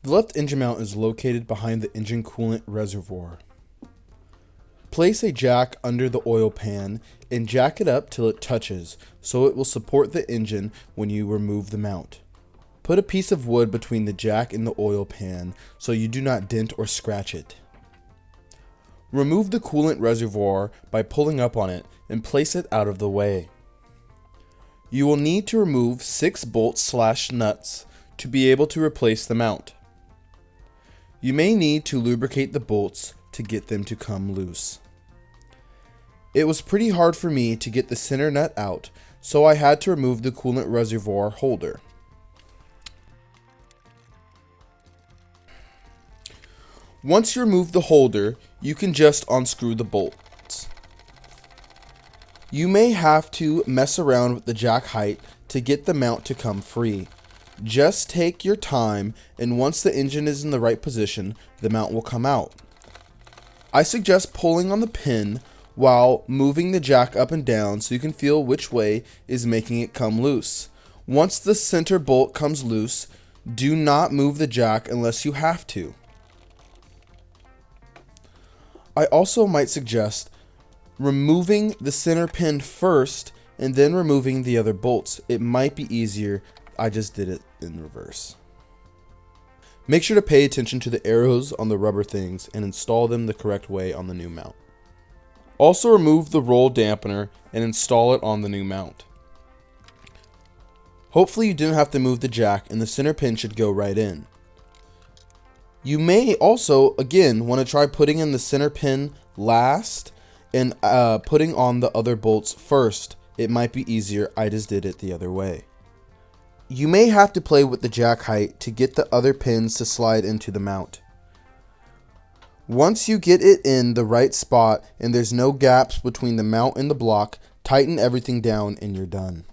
The left engine mount is located behind the engine coolant reservoir. Place a jack under the oil pan and jack it up till it touches so it will support the engine when you remove the mount. Put a piece of wood between the jack and the oil pan so you do not dent or scratch it. Remove the coolant reservoir by pulling up on it and place it out of the way. You will need to remove 6 bolts/nuts to be able to replace the mount. You may need to lubricate the bolts to get them to come loose. It was pretty hard for me to get the center nut out, so I had to remove the coolant reservoir holder. Once you remove the holder, you can just unscrew the bolts. You may have to mess around with the jack height to get the mount to come free. Just take your time, and once the engine is in the right position, the mount will come out. I suggest pulling on the pin while moving the jack up and down so you can feel which way is making it come loose. Once the center bolt comes loose, do not move the jack unless you have to. I also might suggest removing the center pin first and then removing the other bolts. It might be easier. I just did it in reverse. Make sure to pay attention to the arrows on the rubber things and install them the correct way on the new mount. Also remove the roll dampener and install it on the new mount. Hopefully you didn't have to move the jack and the center pin should go right in. You may also, again, want to try putting in the center pin last and putting on the other bolts first. It might be easier. I just did it the other way. You may have to play with the jack height to get the other pins to slide into the mount. Once you get it in the right spot and there's no gaps between the mount and the block, tighten everything down and you're done.